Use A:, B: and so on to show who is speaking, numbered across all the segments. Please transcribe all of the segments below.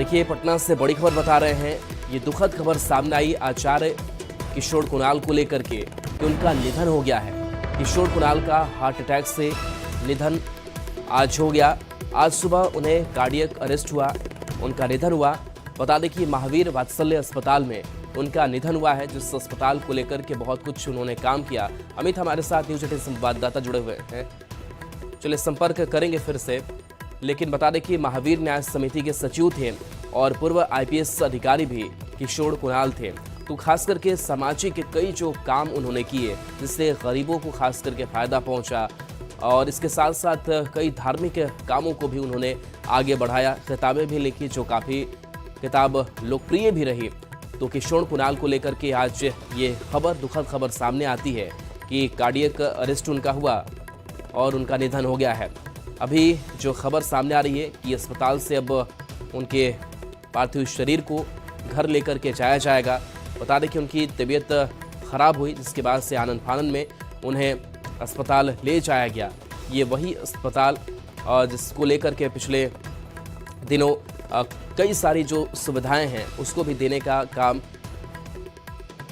A: देखिए, पटना से बड़ी खबर बता रहे हैं। ये दुखद खबर सामने आई आचार्य किशोर कुणाल को लेकर के कि उनका निधन हो गया है। किशोर कुणाल का हार्ट अटैक से निधन आज हो गया। आज सुबह उन्हें कार्डियक अरेस्ट हुआ, उनका निधन हुआ। बता दें कि महावीर वात्सल्य अस्पताल में उनका निधन हुआ है, जिस अस्पताल को लेकर के बहुत कुछ उन्होंने काम किया। अमित हमारे साथ न्यूज 18 संवाददाता जुड़े हुए हैं, चलिए संपर्क करेंगे फिर से। लेकिन बता दें कि महावीर न्याय समिति के सचिव थे और पूर्व आईपीएस अधिकारी भी किशोर कुणाल थे। तो खास करके सामाजिक कई जो काम उन्होंने किए, जिससे गरीबों को खास करके फायदा पहुंचा, और इसके साथ साथ कई धार्मिक कामों को भी उन्होंने आगे बढ़ाया। किताबें भी लिखी जो काफ़ी किताब लोकप्रिय भी रही। तो किशोर कुणाल को लेकर के आज ये खबर, दुखद खबर सामने आती है कि कार्डियक अरेस्ट उनका हुआ और उनका निधन हो गया है। अभी जो खबर सामने आ रही है कि अस्पताल से अब उनके पार्थिव शरीर को घर लेकर के जाया जाएगा। बता दें कि उनकी तबीयत खराब हुई, जिसके बाद से आनन फानन में उन्हें अस्पताल ले जाया गया। ये वही अस्पताल जिसको लेकर के पिछले दिनों कई सारी जो सुविधाएं हैं उसको भी देने का काम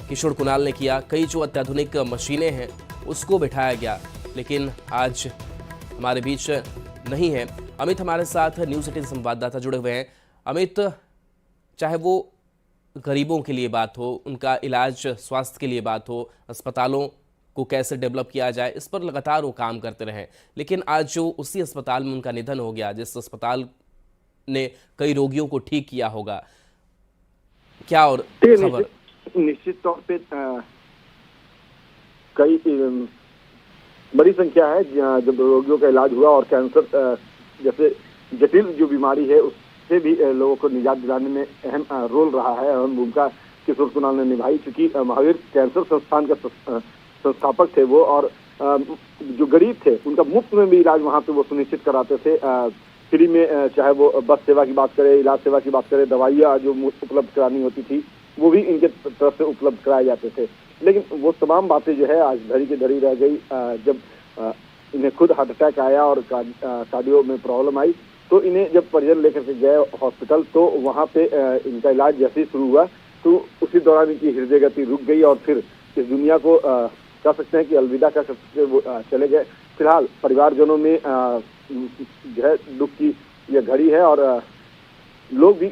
A: किशोर कुणाल ने किया। कई जो अत्याधुनिक मशीनें हैं उसको बिठाया गया, लेकिन आज हमारे बीच नहीं है। अमित हमारे साथ न्यूज 18 संवाददाता जुड़े हुए हैं। अमित, चाहे वो गरीबों के लिए बात हो, उनका इलाज स्वास्थ्य के लिए बात हो, अस्पतालों को कैसे डेवलप किया जाए, इस पर लगातार वो काम करते रहे। लेकिन आज जो उसी अस्पताल में उनका निधन हो गया, जिस अस्पताल ने कई रोगियों को ठीक किया होगा, क्या और खबर?
B: निश्चित तौर पे कई बड़ी संख्या है जब रोगियों का इलाज हुआ, और कैंसर जैसे जटिल जो बीमारी है उससे भी लोगों को निजात दिलाने में अहम रोल रहा है, अहम भूमिका किशोर कुणाल ने निभाई। क्योंकि महावीर कैंसर संस्थान का संस्थापक थे वो, और जो गरीब थे उनका मुफ्त में भी इलाज वहाँ पे वो सुनिश्चित कराते थे, फ्री में। चाहे वो बस सेवा की बात करें, इलाज सेवा की बात करें, दवाइयाँ जो उपलब्ध करानी होती थी वो भी इनके तरफ से उपलब्ध कराए जाते थे। लेकिन वो तमाम बातें जो है आज धरी की धरी रह गई। जब इन्हें खुद हार्ट अटैक आया और कार्डियो में प्रॉब्लम आई, तो इन्हें जब परिजन लेकर के गए हॉस्पिटल, तो वहाँ पे इनका इलाज जैसे ही शुरू हुआ तो उसी दौरान इनकी हृदय गति रुक गई, और फिर इस दुनिया को कह सकते हैं कि अलविदा कर सकते वो चले गए। फिलहाल परिवारजनों में जो है दुख की यह घड़ी है, और लोग भी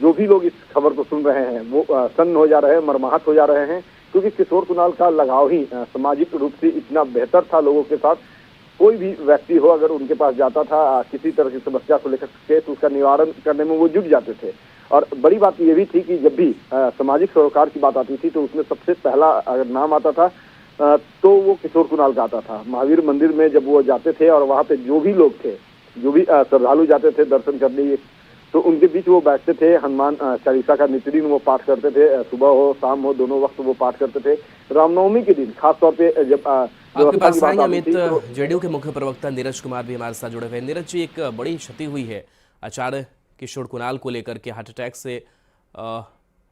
B: जो भी लोग इस खबर को सुन रहे हैं वो सन्न हो जा रहे हैं, मर्माहत हो जा रहे हैं। क्योंकि किशोर कुणाल का लगाव ही सामाजिक रूप से इतना बेहतर था लोगों के साथ। कोई भी व्यक्ति हो, अगर उनके पास जाता था किसी तरह की समस्या को लेकर के, तो उसका निवारण करने में वो जुट जाते थे। और बड़ी बात ये भी थी कि जब भी सामाजिक सरोकार की बात आती थी तो उसमें सबसे पहला अगर नाम आता था तो वो किशोर कुणाल का आता था। महावीर मंदिर में जब वो जाते थे और वहाँ पे जो भी लोग थे, जो भी श्रद्धालु जाते थे दर्शन करने, तो उनके बीच वो बैठते थे। हनुमान चालीसा का नित्यदिन वो पाठ करते थे, सुबह हो शाम हो दोनों वक्त वो पाठ करते थे। रामनवमी के दिन खासतौर पे जब
A: आपके पास आएंगे अमित, जेडीयू के मुख्य प्रवक्ता नीरज कुमार भी हमारे साथ जुड़े हुए हैं। नीरज जी, एक बड़ी क्षति हुई है आचार्य किशोर कुणाल को लेकर के, हार्ट अटैक से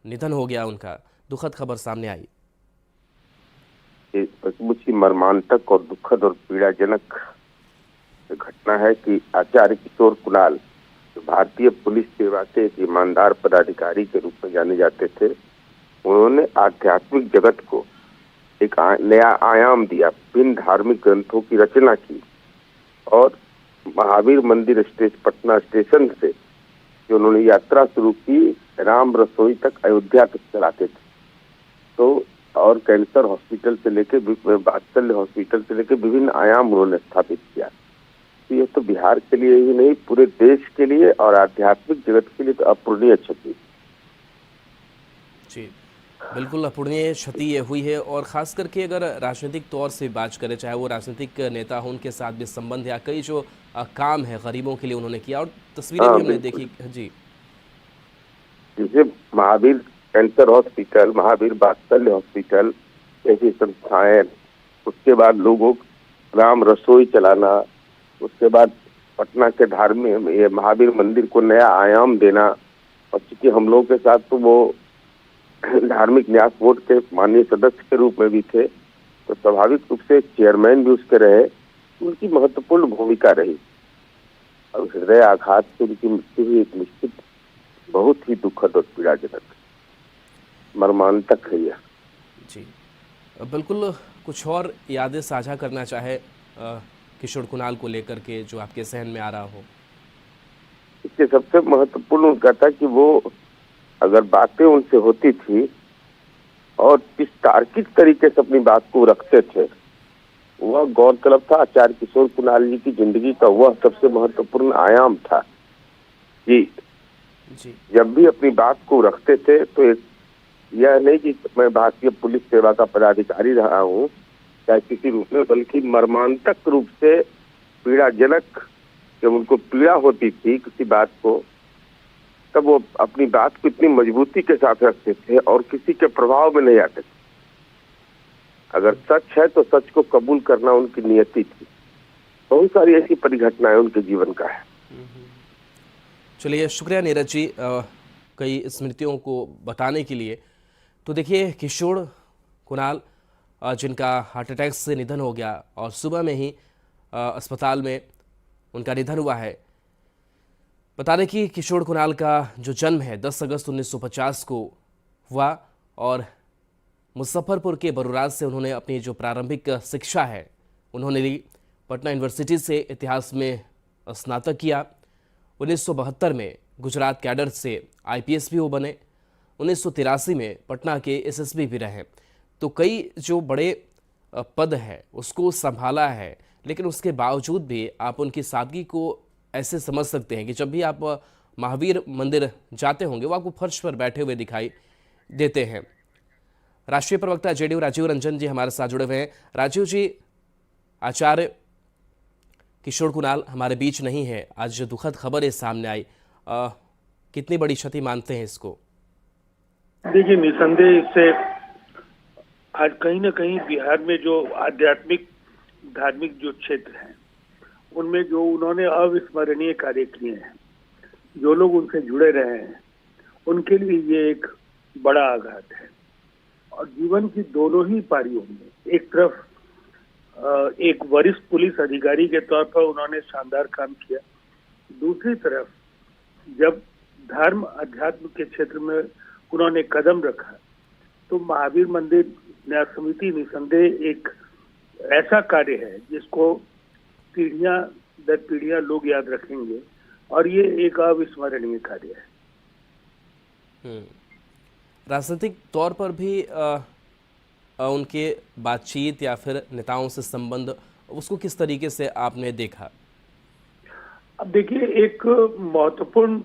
A: निधन हो गया उनका, दुखद खबर सामने आई।
C: सचमुच ही मर्मांतक और दुखद और पीड़ाजनक घटना है कि आचार्य किशोर कुणाल भारतीय पुलिस सेवा के एक ईमानदार पदाधिकारी के रूप में जाने जाते थे। उन्होंने आध्यात्मिक जगत को एक नया आयाम दिया, विभिन्न धार्मिक ग्रंथों की रचना की, और महावीर मंदिर पटना स्टेशन से जो उन्होंने यात्रा शुरू की, राम रसोई तक अयोध्या तक चलाते थे। तो और कैंसर हॉस्पिटल से लेके वात्सल्य हॉस्पिटल से लेके विभिन्न आयाम उन्होंने स्थापित किया। ये तो बिहार के लिए ही नहीं, पूरे देश के लिए और आध्यात्मिक जगत के लिए तो अपूरणीय क्षति।
A: जी बिल्कुल, अपूरणीय क्षति ये हुई है। और खास करके अगर राजनीतिक तौर से बात करें, चाहे वो राजनीतिक नेता हो, उनके साथ भी संबंध या कई जो काम है गरीबों के लिए उन्होंने किया, और तस्वीरें भी हमने देखी। जी,
C: जैसे महावीर कैंसर हॉस्पिटल, महावीर वात्सल्य हॉस्पिटल ऐसी संस्थाएं, उसके बाद लोगों राम रसोई चलाना, उसके बाद पटना के धार्मिक ये महावीर मंदिर को नया आयाम देना। और चूंकि हम लोगों के साथ तो वो धार्मिक न्यास बोर्ड के माननीय सदस्य के रूप में भी थे, तो स्वाभाविक रूप से चेयरमैन भी उसके रहे, उनकी महत्वपूर्ण भूमिका रही। और हृदय आघात से उनकी मृत्यु हुई एक निश्चित बहुत ही दुखद और पीड़ाजनक, मर्मांतक है यह।
A: जी बिल्कुल, कुछ और यादें साझा करना चाहे किशोर कुणाल को लेकर के जो आपके जहन में आ रहा हो?
C: इसके सबसे महत्वपूर्ण उनका था कि वो अगर बातें उनसे होती थी और किस तार्किक तरीके से अपनी बात को रखते थे, वह गौरतलब था आचार्य किशोर कुणाल जी की जिंदगी का वह सबसे महत्वपूर्ण आयाम था कि जब भी अपनी बात को रखते थे तो एक यह नहीं कि मैं भारतीय पुलिस सेवा का पदाधिकारी रहा हूँ चाहे किसी रूप में, बल्कि मर्मांतक रूप से पीड़ाजनक, जब उनको पीड़ा होती थी किसी बात को, तब वो अपनी बात को इतनी मजबूती के साथ रखते थे और किसी के प्रभाव में नहीं आते थे। अगर सच है तो सच को कबूल करना उनकी नियति थी। बहुत सारी ऐसी परिघटनाएं उनके जीवन का है।
A: चलिए, शुक्रिया नीरज जी कई स्मृतियों को बताने के लिए। तो देखिए, किशोर कुणाल जिनका हार्ट अटैक से निधन हो गया और सुबह में ही अस्पताल में उनका निधन हुआ है। बता दें कि किशोर कुणाल का जो जन्म है 10 अगस्त 1950 को हुआ और मुजफ्फरपुर के बरूराज से उन्होंने अपनी जो प्रारंभिक शिक्षा है उन्होंने ली। पटना यूनिवर्सिटी से इतिहास में स्नातक किया। 1972 में गुजरात कैडर से IPS भी वो बने। 1983 में पटना के SSB भी रहे। तो कई जो बड़े पद है उसको संभाला है, लेकिन उसके बावजूद भी आप उनकी सादगी को ऐसे समझ सकते हैं कि जब भी आप महावीर मंदिर जाते होंगे वो आपको फर्श पर बैठे हुए दिखाई देते हैं। राष्ट्रीय प्रवक्ता JDU राजीव रंजन जी हमारे साथ जुड़े हुए हैं। राजीव जी, आचार्य किशोर कुणाल हमारे बीच नहीं है, आज दुखद खबर है सामने आई, कितनी बड़ी क्षति मानते हैं इसको?
D: देखिए, निसंदेह इससे आज कहीं ना कहीं बिहार में जो आध्यात्मिक धार्मिक जो क्षेत्र हैं उनमें जो उन्होंने अविस्मरणीय कार्य किए हैं, जो लोग उनसे जुड़े रहे हैं, उनके लिए ये एक बड़ा आघात है। और जीवन की दोनों ही पारियों में एक तरफ एक वरिष्ठ पुलिस अधिकारी के तौर पर उन्होंने शानदार काम किया, दूसरी तरफ जब धर्म अध्यात्म के क्षेत्र में उन्होंने कदम रखा तो महावीर मंदिर न्यास समिति निसंदेह एक ऐसा कार्य है जिसको पीढ़ियां दर पीढ़ियां लोग याद रखेंगे और ये एक अविस्मरणीय कार्य है।
A: राजनीतिक तौर पर भी उनके बातचीत या फिर नेताओं से संबंध, उसको किस तरीके से आपने देखा?
D: अब देखिए, एक महत्वपूर्ण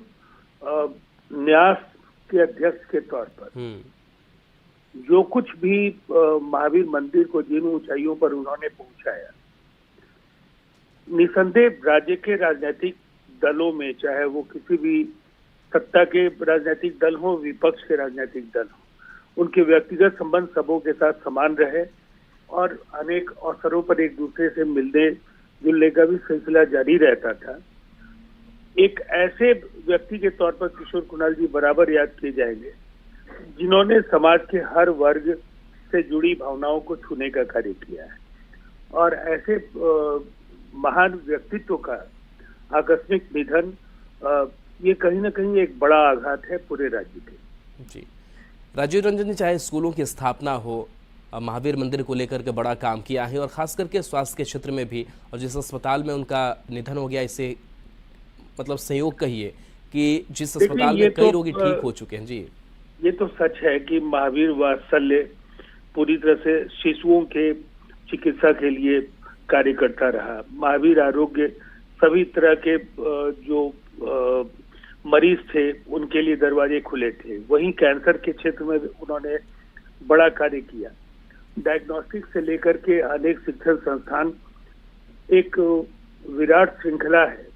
D: न्यास के अध्यक्ष के तौर पर जो कुछ भी महावीर मंदिर को जिन ऊंचाइयों पर उन्होंने पहुंचाया, निसंदेह राज्य के राजनीतिक दलों में, चाहे वो किसी भी सत्ता के राजनीतिक दल हो, विपक्ष के राजनीतिक दल हो, उनके व्यक्तिगत संबंध सबों के साथ समान रहे और अनेक अवसरों पर एक दूसरे से मिलने जुलने का भी सिलसिला जारी रहता था। एक ऐसे व्यक्ति के तौर पर किशोर कुणाल जी बराबर याद किए जाएंगे जिन्होंने समाज के हर वर्ग से जुड़ी भावनाओं को छूने का कार्य किया है। और ऐसे महान व्यक्तित्व का आकस्मिक निधन ये कहीं ना कहीं एक बड़ा आघात है पूरे राज्य के।
A: जी राजीव रंजन जी, चाहे स्कूलों की स्थापना हो, महावीर मंदिर को लेकर के बड़ा काम किया है और खास करके स्वास्थ्य के क्षेत्र में भी, और जिस अस्पताल में उनका निधन हो गया, इसे मतलब संयोग कहिए कि जिस अस्पताल में कई रोगी ठीक हो चुके हैं। जी,
D: ये तो सच है कि महावीर वात्सल्य पूरी तरह से शिशुओं के चिकित्सा के लिए कार्य करता रहा। महावीर आरोग्य सभी तरह के जो मरीज थे उनके लिए दरवाजे खुले थे। वहीं कैंसर के क्षेत्र में उन्होंने बड़ा कार्य किया। डायग्नोस्टिक से लेकर के अनेक शिक्षण संस्थान एक विराट श्रृंखला है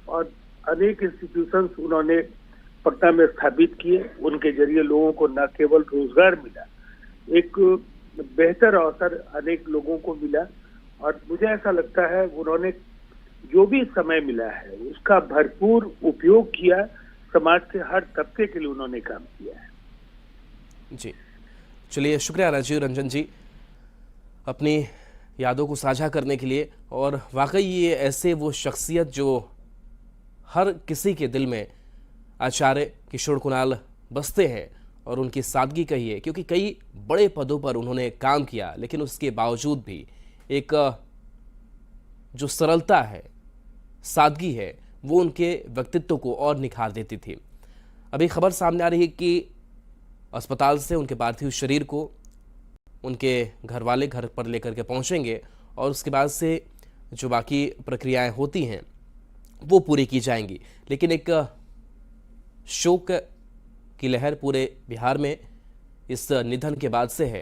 D: और अनेक इंस्टीट्यूशंस उन्होंने पटना में स्थापित किए। उनके जरिए लोगों को न केवल रोजगार मिला, एक बेहतर अवसर अनेक लोगों को मिला। और मुझे ऐसा लगता है उन्होंने जो भी समय मिला है उसका भरपूर उपयोग किया, समाज के हर तबके के लिए उन्होंने काम किया है।
A: जी चलिए, शुक्रिया राजीव रंजन जी अपनी यादों को साझा करने के लिए। और वाकई ये ऐसे वो शख्सियत जो हर किसी के दिल में आचार्य किशोर कुणाल बसते हैं और उनकी सादगी कहिए, क्योंकि कई बड़े पदों पर उन्होंने काम किया, लेकिन उसके बावजूद भी एक जो सरलता है, सादगी है, वो उनके व्यक्तित्व को और निखार देती थी। अभी खबर सामने आ रही है कि अस्पताल से उनके पार्थिव शरीर को उनके घर वाले घर पर लेकर के पहुंचेंगे और उसके बाद से जो बाकी प्रक्रियाएं होती हैं वो पूरी की जाएंगी। लेकिन एक शोक की लहर पूरे बिहार में इस निधन के बाद से है,